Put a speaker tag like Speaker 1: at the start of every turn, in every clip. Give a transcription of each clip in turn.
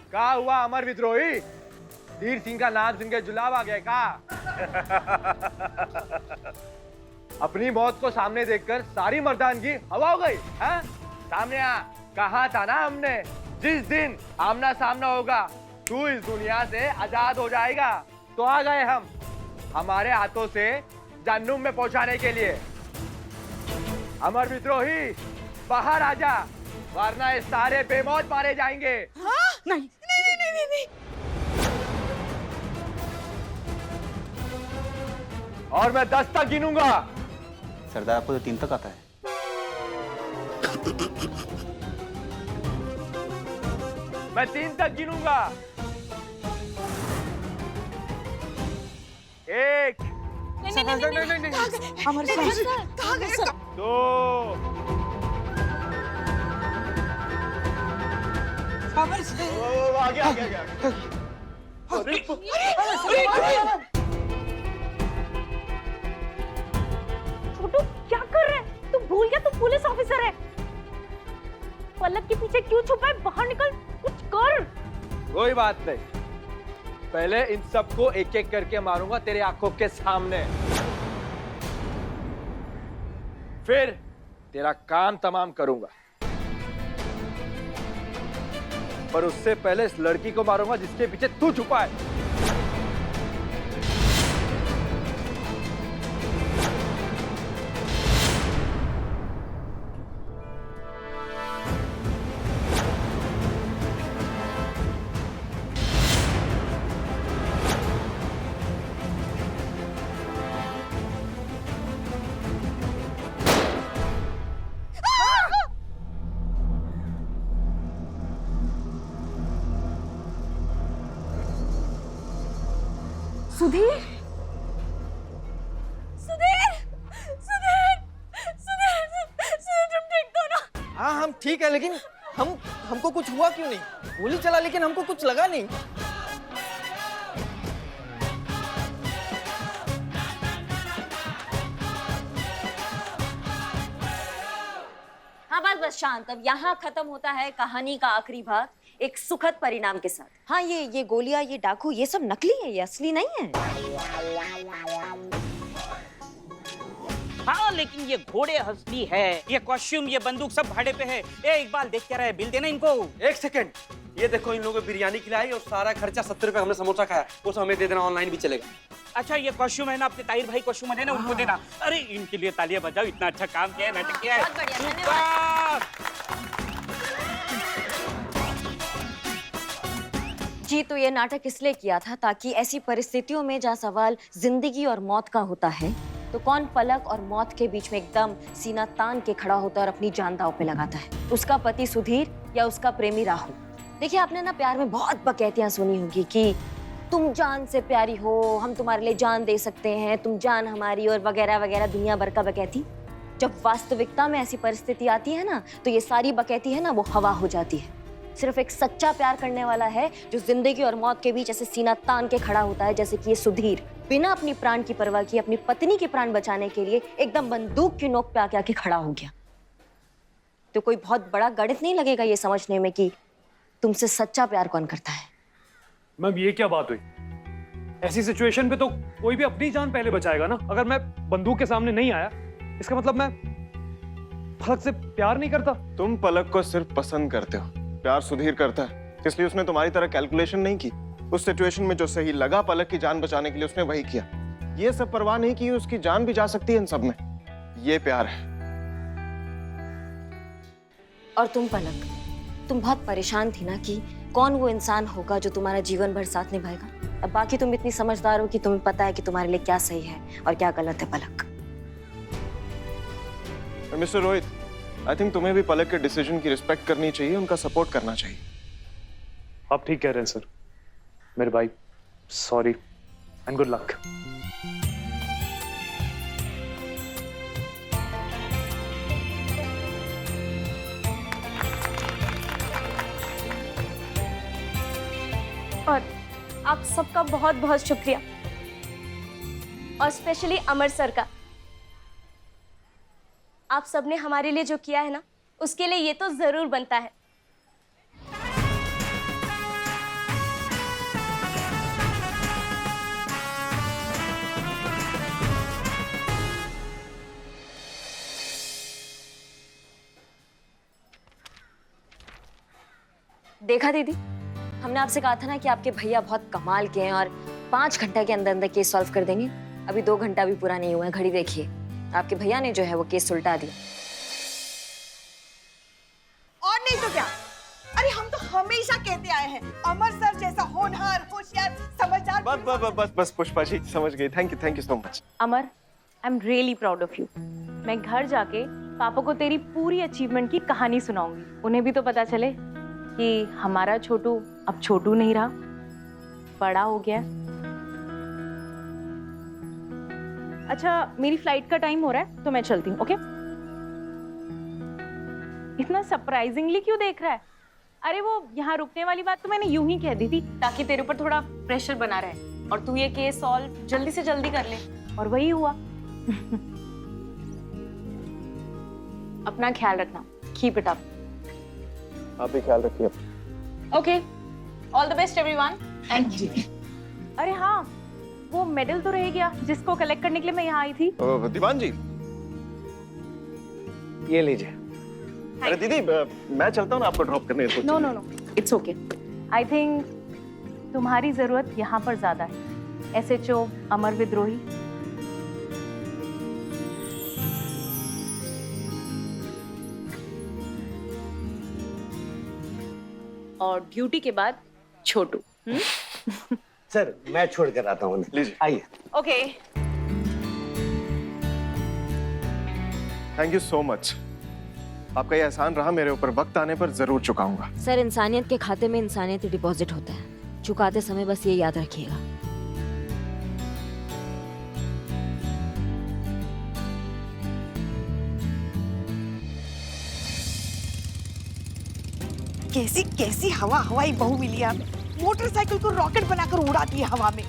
Speaker 1: क्या हुआ अमर विद्रोही? धीर सिंह का नाम सुन के जुलाब आ गया का? अपनी मौत को सामने देखकर सारी मर्दानगी हवा हो गई है? सामने आ, कहा था ना हमने, जिस दिन आमना सामना होगा तू इस दुनिया से आजाद हो जाएगा। तो आ गए हम हमारे हाथों से जहन्नुम में पहुंचाने के लिए। अमर विद्रोही बाहर आजा, वरना ये सारे बेमौत मारे जाएंगे।
Speaker 2: हाँ? नहीं नहीं नहीं नहीं नहीं।
Speaker 1: और मैं 10 तक गिनूंगा।
Speaker 3: सरदार आपको तो 3 तक आता है।
Speaker 1: मैं 3 तक गिनूंगा। 1
Speaker 2: नहीं अमर सर
Speaker 1: 2
Speaker 2: अमर सर
Speaker 1: आगे
Speaker 4: छोटू क्या कर रहे हैं? तू भूल गया तू पुलिस ऑफिसर है। पलक के पीछे क्यों छुपा है? बाहर निकल, कुछ कर।
Speaker 1: कोई बात नहीं, पहले इन सबको एक एक करके मारूंगा तेरे आंखों के सामने, फिर तेरा काम तमाम करूंगा। पर उससे पहले इस लड़की को मारूंगा जिसके पीछे तू छुपा है।
Speaker 4: सुधीर, सुधीर, सुधीर, सुधीर, सुधीर, तुम ठीक तो ना?
Speaker 5: हाँ हम ठीक है, लेकिन हमको कुछ हुआ क्यों नहीं? गोली चला लेकिन हमको कुछ लगा नहीं।
Speaker 6: हाँ बस शांत। अब यहाँ खत्म होता है कहानी का आखिरी भाग एक सुखद परिणाम के साथ। हाँ ये गोलियां, ये डाकू, ये सब नकली है, ये असली नहीं है।
Speaker 7: हाँ लेकिन ये घोड़े असली है, ये कॉस्ट्यूम, ये बंदूक सब भाड़े पे है। ए इकबाल देख क्या रहा है? बिल देना इनको।
Speaker 8: 1 सेकंड, ये देखो इन लोगों को बिरयानी खिलाई और सारा खर्चा 70 रुपए हमने समोसा खाया, वो सब हमें दे देना, ऑनलाइन भी चलेगा।
Speaker 7: अच्छा ये कॉस्ट्यूम है ना, अपने ताहिर भाई कॉस्ट्यूम है ना, उनको देना। अरे इनके लिए तालियां बजाओ, इतना अच्छा काम किया है, नाटक किया है।
Speaker 6: बहुत बढ़िया, धन्यवाद। जी तो ये नाटक इसलिए किया था ताकि ऐसी परिस्थितियों में जहाँ सवाल जिंदगी और मौत का होता है तो कौन पलक और मौत के बीच में एकदम सीना तान के खड़ा होता है और अपनी जान दांव पे लगाता है, उसका पति सुधीर या उसका प्रेमी राहुल। देखिए आपने ना प्यार में बहुत बकैतियां सुनी होगी कि तुम जान से प्यारी हो, हम तुम्हारे लिए जान दे सकते हैं, तुम जान हमारी, और वगैरह वगैरह दुनिया भर का बकैती। जब वास्तविकता में ऐसी परिस्थिति आती है ना तो ये सारी बकैती है ना वो हवा हो जाती है। सिर्फ एक सच्चा प्यार करने वाला है जो जिंदगी और मौत के बीच ऐसे सीना तान के खड़ा होता है, जैसे कि ये सुधीर बिना अपनी प्राण की परवाह किए अपनी पत्नी के प्राण बचाने के लिए एकदम बंदूक की नोक पे आके खड़ा हो गया। तो कोई बहुत बड़ा गणित नहीं लगेगा ये समझने में कि तुमसे सच्चा प्यार कौन करता है।
Speaker 9: मैम ये क्या बात हुई? ऐसी सिचुएशन पे तो कोई भी अपनी जान पहले बचाएगा ना। अगर मैं बंदूक के सामने नहीं आया इसका मतलब मैं पलक से प्यार नहीं करता।
Speaker 10: तुम पलक को सिर्फ पसंद करते हो, प्यार सुधीर करता है, इसलिए उसने तुम्हारी तरह कैलकुलेशन नहीं की। उस सिचुएशन में जो सही लगा पलक की जान बचाने के लिए उसने वही किया। ये सब परवाह नहीं की उसकी जान भी जा सकती है इन सब में। ये प्यार है।
Speaker 6: और तुम पलक, तुम बहुत परेशान थी ना कि कौन वो इंसान होगा जो तुम्हारा जीवन भर साथ निभाएगा। अब बाकी तुम इतनी समझदार हो कि तुम्हें पता है कि तुम्हारे लिए क्या सही है और क्या गलत है। पलक
Speaker 10: मिस्टर रोहित, आई थिंक तुम्हें भी पलक के डिसीजन की रिस्पेक्ट करनी चाहिए, उनका सपोर्ट करना चाहिए।
Speaker 9: आप ठीक कह रहे हैं सर। मेरे भाई सॉरी एंड गुड लक।
Speaker 4: और आप सबका बहुत बहुत शुक्रिया, और स्पेशली अमर सर का। आप सबने हमारे लिए जो किया है ना उसके लिए ये तो जरूर बनता है।
Speaker 6: देखा दीदी, हमने आपसे कहा था ना कि आपके भैया बहुत कमाल के हैं और 5 घंटे के अंदर अंदर केस सॉल्व कर देंगे। अभी 2 घंटा भी पूरा नहीं हुआ है, घड़ी देखिए। आपके भैया ने जो है वो केस सुलटा दिया।
Speaker 2: और नहीं तो क्या, अरे हम तो हमेशा कहते आए हैं अमर सर जैसा होनहार, होशियार, समझदार।
Speaker 10: बस बस बस बस बस पुष्पा जी समझ गई। Thank you so much.
Speaker 4: Amar, I am really proud of you. मैं घर जाके पापा को तेरी पूरी अचीवमेंट की कहानी सुनाऊंगी। उन्हें भी तो पता चले कि हमारा छोटू अब छोटू नहीं रहा, बड़ा हो गया। अच्छा, मेरी फ्लाइट का टाइम हो रहा है तो मैं चलती हूँ, ओके? इतना सरप्राइजिंगली क्यों देख रहा है? अरे वो यहाँ रुकने वाली बात तो मैंने यूं ही कह दी थी ताकि तेरे ऊपर थोड़ा प्रेशर बना रहे और तू ये केस सॉल्व जल्दी से जल्दी कर ले, और वही हुआ। अपना ख्याल रखना, कीप इट अप।
Speaker 10: आप भी ख्याल रखिए।
Speaker 4: Okay, all the best everyone. Thank you. अरे हाँ, वो मेडल तो रह गया जिसको कलेक्ट करने के लिए मैं यहाँ आई थी।
Speaker 10: दीवान जी
Speaker 9: ये लीजिए।
Speaker 10: अरे दीदी मैं चलता हूँ ना आपको ड्रॉप करने।
Speaker 4: No no no, it's okay. I think तुम्हारी जरूरत यहाँ पर ज्यादा है। SHO अमर विद्रोही। और ड्यूटी के बाद छोटू।
Speaker 11: सर मैं छोड़ कर आता हूँ।
Speaker 10: लीजिए।
Speaker 11: आइए।
Speaker 4: Okay.
Speaker 10: Thank you so much. आपका ये एहसान रहा मेरे ऊपर, वक्त आने पर जरूर चुकाऊंगा।
Speaker 6: सर, इंसानियत के खाते में इंसानियत ही डिपॉजिट होता है। चुकाते समय बस ये याद रखिएगा।
Speaker 2: कैसी कैसी हवाई बहू मिली है, मोटरसाइकिल को रॉकेट बनाकर उड़ाती है हवा में।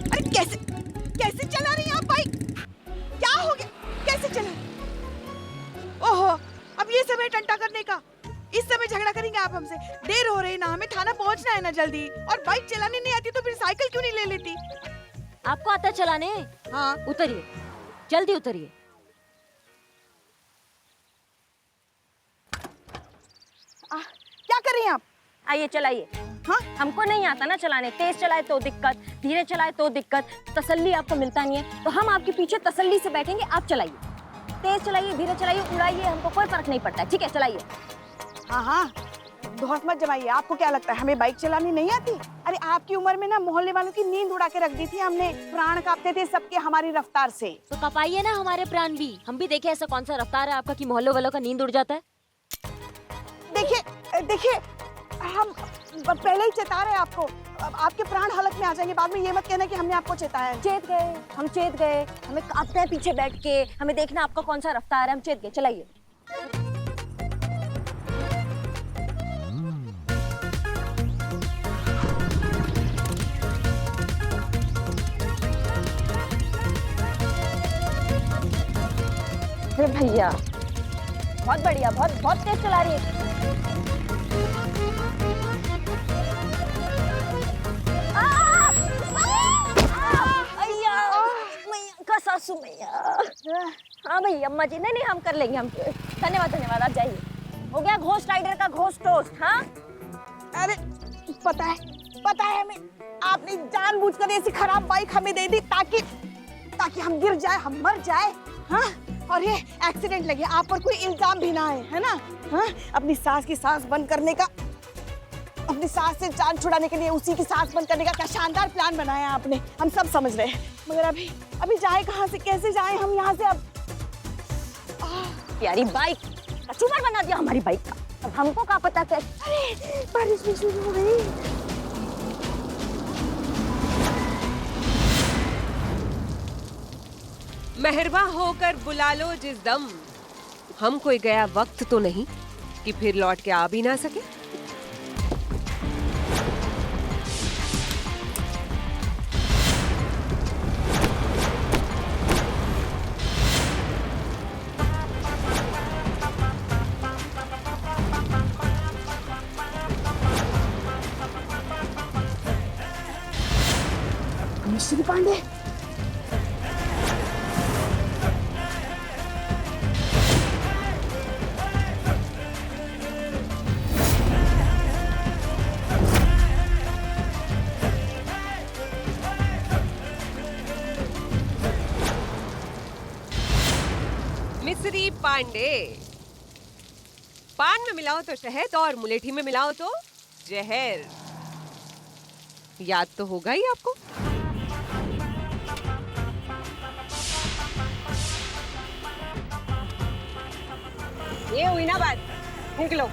Speaker 2: अरे कैसे कैसे चला रही हैं आप बाइक? क्या हो गया, कैसे चला? ओहो, अब ये समय टंटा करने का, इस समय झगड़ा करेंगे आप हमसे? देर हो रही ना, हमें थाना पहुंचना है ना जल्दी। और बाइक चलाने नहीं आती तो फिर साइकिल क्यों नहीं ले लेती?
Speaker 6: आपको आता चलाने?
Speaker 2: हाँ।
Speaker 6: उतरिए, जल्दी उतरिए।
Speaker 2: क्या कर रही हैं आप?
Speaker 6: आइए चलाइए।
Speaker 2: हाँ?
Speaker 6: हमको नहीं आता ना चलाने, तेज चलाए तो दिक्कत, धीरे चलाए तो दिक्कत, तसल्ली आपको मिलता नहीं है, तो हम आपके पीछे तसल्ली से बैठेंगे। आप चलाइए, तेज चलाइए, धीरे चलाइए, उड़ाइए, हमको कोई फर्क नहीं पड़ता है। ठीक है, चलाइए।
Speaker 2: हाँ हाँ, बहुत मत जमाइए। आपको क्या लगता है हमें बाइक चलानी नहीं आती? अरे आपकी उम्र में ना मोहल्ले वालों की नींद उड़ा के रख दी थी हमने, प्राण कांपते थे सबके हमारी रफ्तार से।
Speaker 6: तो कपाइए ना हमारे प्राण भी, हम भी देखे ऐसा कौन सा रफ्तार है आपका कि मोहल्ले वालों का नींद उड़ जाता है।
Speaker 2: देखिए देखिए, हम पहले ही चेता रहे आपको, अब आपके प्राण हलक में आ जाएंगे। बाद में ये मत कहना कि हमने आपको चेताया है।
Speaker 6: चेत गए, हम चेत गए, हमें कांपते हैं पीछे बैठ के, हमें देखना आपका कौन सा रफ्तार है, हम चेत गए। चलाइए। अरे भैया, बहुत बढ़िया, बहुत बहुत तेज चला रही है। सासू मैया। हाँ भैया, अम्मा जी, नहीं हम कर लेंगे। हम धन्यवाद धन्यवाद, आप जाइए। हो गया घोस्ट राइडर का घोस्ट टोस्ट। हाँ,
Speaker 2: अरे पता है हमें, आपने जानबूझकर ऐसी खराब बाइक हमें दे दी ताकि हम गिर जाए, हम मर जाए। हाँ, और ये एक्सीडेंट लगे, आप पर कोई इल्जाम भी ना आए, है ना? हाँ, अपनी सास की सांस बंद करने का, अपनी सास से जान छुड़ाने के लिए उसी की सांस बंद करने का क्या शानदार प्लान बनाया आपने। हम सब समझ रहे हैं, मगर अभी जाए कहाँ से, कैसे जाए हम यहाँ से? अब
Speaker 6: प्यारी बाइक कचूमर बना दिया हमारी बाइक का। अब हमको क्या पता कैसे।
Speaker 2: अरे बारिश भी शुरू हो गई।
Speaker 12: मेहरबा होकर बुला लो जिस दम, हम कोई गया वक्त तो नहीं कि फिर लौट के आ भी ना सके।
Speaker 2: मिस्टर पांडे,
Speaker 12: पांडे। पान में मिलाओ तो शहद और मुलेठी में मिलाओ तो जहर। याद तो होगा ही आपको। ये हुई ना बात, निकलो।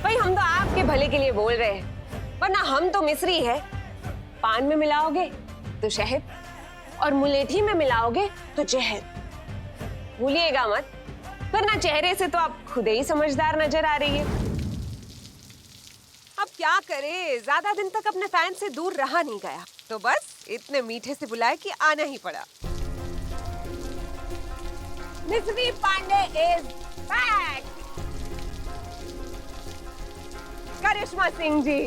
Speaker 12: भाई हम तो आपके भले के लिए बोल रहे हैं, वरना हम तो मिस्री है। पान में मिलाओगे तो शहद और मुलेठी में मिलाओगे तो जहर। भूलिएगा मत, वरना चेहरे से तो आप खुद ही समझदार नजर आ रही है। अब क्या करे, ज्यादा दिन तक अपने फैन से दूर रहा नहीं गया, तो बस इतने मीठे से बुलाए कि आना ही पड़ा। मिस्री पांडे इज बैक। करिश्मा सिंह जी,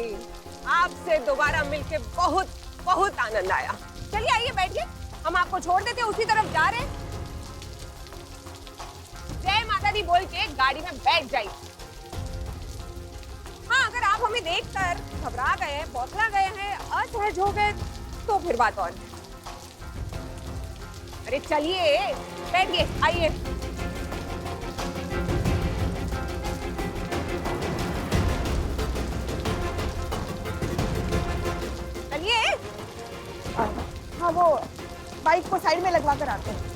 Speaker 12: आपसे दोबारा मिलके बहुत बहुत आनंद आया। चलिए आइए बैठिए, हम आपको छोड़ देते हैं, उसी तरफ जा रहे हैं। जय माता दी बोल के गाड़ी में बैठ जाइए। हाँ, अगर आप हमें देखकर घबरा गए, बौखला गए हैं, असहज हो गए तो फिर बात और है। अरे चलिए बैठिए, आइए। चलिए।
Speaker 2: हाँ, वो बाइक को साइड में लगवा कर आते हैं।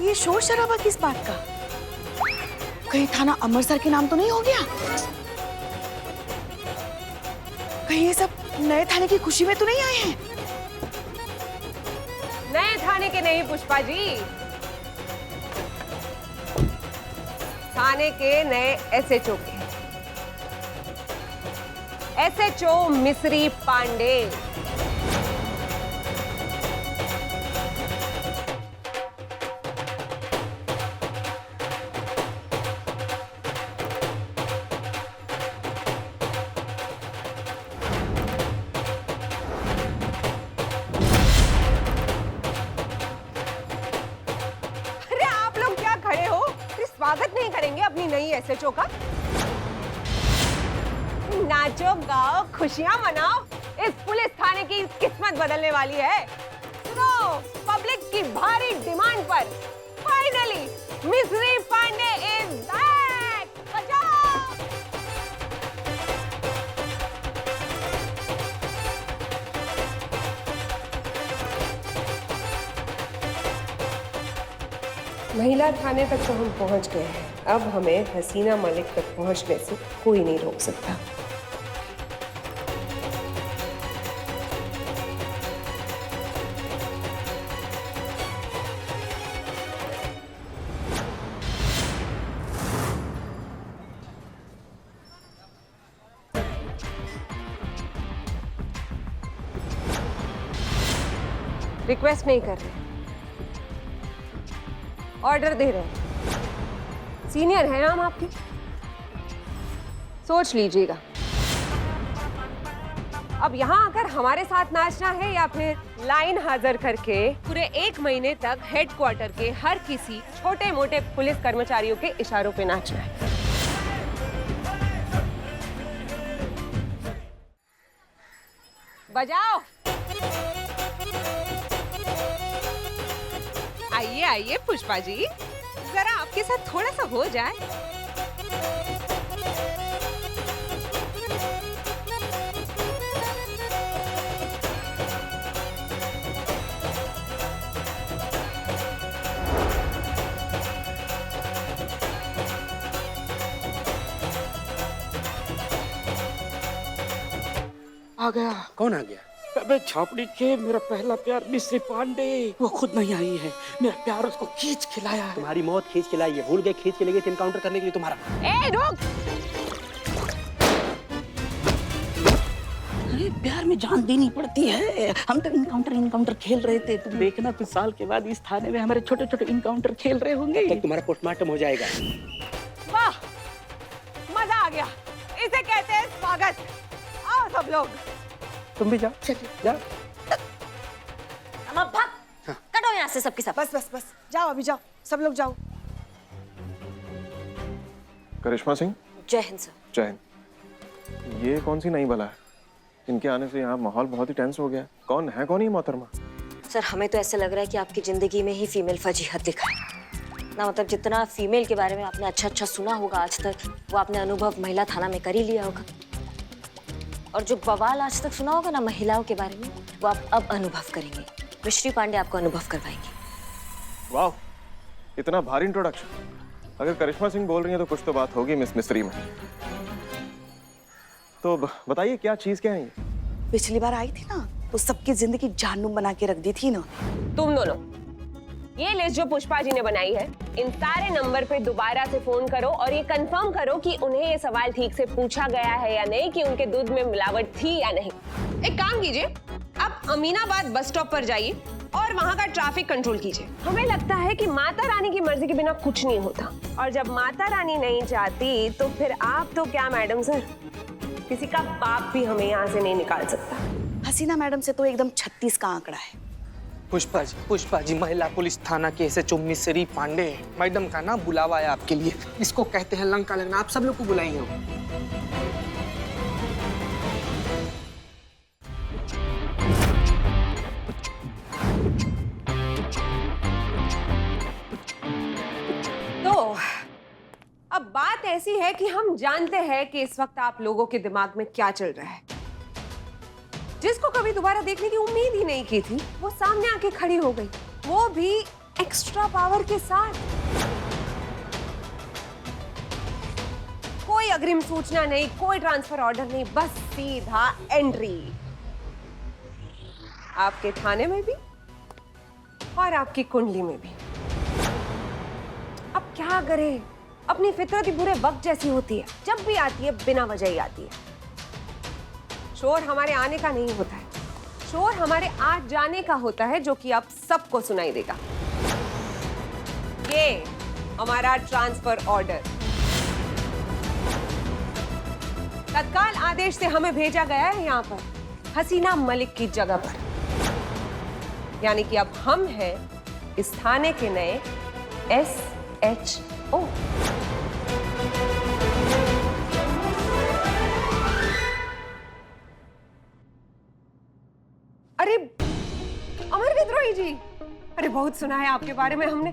Speaker 2: ये शोर शराबा किस बात का? कहीं थाना अमृतसर के नाम तो नहीं हो गया? कहीं ये सब नए थाने की खुशी में तो नहीं आए हैं?
Speaker 12: नए थाने के नहीं पुष्पा जी, थाने के नए एसएचओ के। एसएचओ मिस्री पांडे। स्वागत नहीं करेंगे अपनी नई एसएचओ का? नाचो गाओ, खुशियां मनाओ, इस पुलिस थाने की किस्मत बदलने वाली है। सुनो, पब्लिक की भारी डिमांड पर फाइनली मिस्री पांडे इज बैक। बजाओ। महिला थाने तक तो हम पहुंच गए हैं, अब हमें हसीना मलिक तक पहुंचने से कोई नहीं रोक सकता। रिक्वेस्ट नहीं कर रहे, ऑर्डर दे रहे हैं। सीनियर हैं हम आपके, सोच लीजिएगा। अब यहाँ आकर हमारे साथ नाचना है या फिर लाइन हाजिर करके पूरे 1 महीने तक हेडक्वार्टर के हर किसी छोटे मोटे पुलिस कर्मचारियों के इशारों पे नाचना है। बजाओ। आइए आइए पुष्पा जी, जरा आपके साथ थोड़ा सा हो जाए।
Speaker 2: आ गया।
Speaker 7: कौन आ गया? अबे छापड़ी के मेरा पहला प्यार मिस्री पांडे, वो खुद नहीं आई है, मेरा प्यार उसको खींच खिलाया है।
Speaker 8: तुम्हारी मौत खींच के लाई है, भूल गए खींच के ले गए एनकाउंटर करने के लिए तुम्हारा।
Speaker 12: ए रुक!
Speaker 7: अरे प्यार में जान देनी पड़ती है। हम तो इनकाउंटर खेल रहे थे। तुम देखना कुछ साल के बाद इस थाने में हमारे छोटे छोटे इनकाउंटर खेल रहे होंगे।
Speaker 11: तब तुम्हारा पोस्टमार्टम हो जाएगा।
Speaker 2: वाह, मजा आ गया। इसे कहते हैं स्वागत। आओ सब लोग।
Speaker 11: तुम भी जाओ, जाओ।
Speaker 6: अम्मा भाग, कटो यहाँ से सबके सब।
Speaker 2: बस बस बस, जाओ अभी जाओ, सब लोग जाओ।
Speaker 10: करिश्मा सिंह,
Speaker 6: जय हिंद सर।
Speaker 10: जय हिंद। ये कौन सी नई बला है? इनके आने से यहाँ माहौल बहुत ही टेंस हो गया। कौन ये मोहतरमा?
Speaker 6: सर हमें तो ऐसा लग रहा है कि आपकी जिंदगी में ही फीमेल फजीहत लिखा है ना। मतलब जितना फीमेल के बारे में आपने अच्छा सुना होगा आज तक, वो आपने अनुभव महिला थाना में कर ही लिया होगा। और जो बवाल आज तक सुना होगा ना महिलाओं के बारे में, वो आप अब अनुभव करेंगे। मिश्री पांडे आपको अनुभव करवाएंगे।
Speaker 10: वाह, इतना भारी इंट्रोडक्शन। अगर करिश्मा सिंह बोल रही है तो कुछ तो बात होगी मिस मिस्त्री में। तो बताइए क्या चीज क्या है ये?
Speaker 2: पिछली बार आई थी ना, तो सबकी जिंदगी जानूम बना के रख दी थी ना।
Speaker 12: तुम दोनों, ये लिस्ट जो पुष्पा जी ने बनाई है, इन सारे नंबर पे दोबारा से फोन करो और ये कंफर्म करो कि उन्हें ये सवाल ठीक से पूछा गया है या नहीं, कि उनके दूध में मिलावट थी या नहीं। एक काम कीजिए, आप अमीनाबाद बस स्टॉप पर जाइए और वहाँ का ट्रैफिक कंट्रोल कीजिए। हमें लगता है कि माता रानी की मर्जी के बिना कुछ नहीं होता, और जब माता रानी नहीं चाहती तो फिर आप तो क्या मैडम सर, किसी का बाप भी हमें यहाँ से नहीं निकाल सकता।
Speaker 2: हसीना मैडम से तो एकदम 36 का आंकड़ा है।
Speaker 5: पुष्पा जी महिला पुलिस थाना के SHO मिश्री पांडे मैडम का ना बुलावा है आपके लिए। इसको कहते हैं लंका लगना। आप सब लोग को बुलाएंगे वो।
Speaker 12: तो अब बात ऐसी है कि हम जानते हैं कि इस वक्त आप लोगों के दिमाग में क्या चल रहा है। जिसको कभी दोबारा देखने की उम्मीद ही नहीं की थी, वो सामने आके खड़ी हो गई, वो भी एक्स्ट्रा पावर के साथ। कोई अग्रिम सूचना नहीं, कोई ट्रांसफर ऑर्डर नहीं, बस सीधा एंट्री आपके थाने में भी और आपकी कुंडली में भी। अब क्या करें, अपनी फितरत ही बुरे वक्त जैसी होती है, जब भी आती है बिना वजह ही आती है। शोर हमारे आने का नहीं होता है, शोर हमारे आ जाने का होता है, जो कि आप सबको सुनाई देगा। ये हमारा ट्रांसफर ऑर्डर तत्काल आदेश से हमें भेजा गया है यहाँ पर, हसीना मलिक की जगह पर। यानी कि अब हम हैं इस थाने के नए SHO। अरे अमर विद्रोही जी, अरे बहुत सुना है आपके बारे में हमने,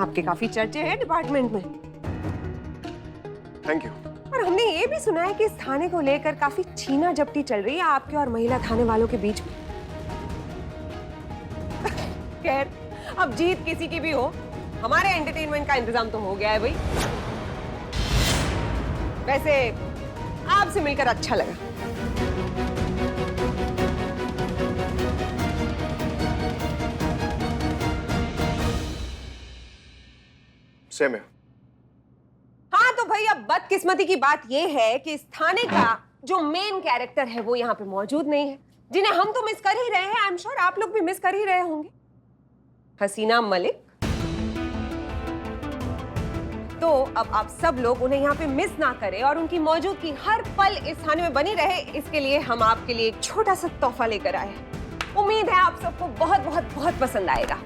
Speaker 12: आपके काफी चर्चे हैं डिपार्टमेंट में।
Speaker 10: Thank you.
Speaker 12: और हमने ये भी सुना है कि इस थाने को लेकर काफी छीना झपटी चल रही है आपके और महिला थाने वालों के बीच में। खैर, अब जीत किसी की भी हो, हमारे एंटरटेनमेंट का इंतजाम तो हो गया है भाई। वैसे आपसे मिलकर अच्छा लगा।
Speaker 10: सेम है।
Speaker 12: हाँ तो भाई, अब बदकिस्मती की बात यह है कि इस थाने का जो मेन कैरेक्टर है वो यहाँ पे मौजूद नहीं है, जिन्हें हम तो मिस कर ही रहे हैं। आई एम श्योर आप लोग भी मिस कर ही रहे होंगे। हसीना मलिक। तो अब आप सब लोग उन्हें यहाँ पे मिस ना करें और उनकी मौजूदगी हर पल इस थाने में बनी रहे, इसके लिए हम आपके लिए एक छोटा सा तोहफा लेकर आए हैं। उम्मीद है आप सबको बहुत बहुत बहुत पसंद आएगा।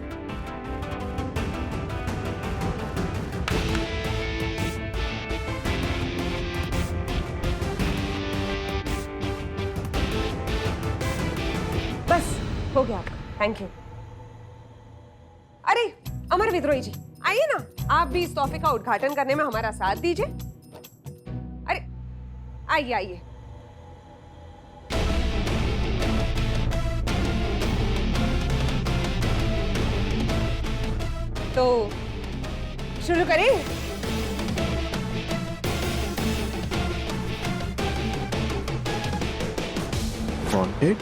Speaker 12: बस हो गया आपका, थैंक यू। अरे अमर विद्रोही जी, आइए ना, आप भी इस तोहफे का उद्घाटन करने में हमारा साथ दीजिए। अरे आइए आइए। तो शुरू करें?
Speaker 10: Wanted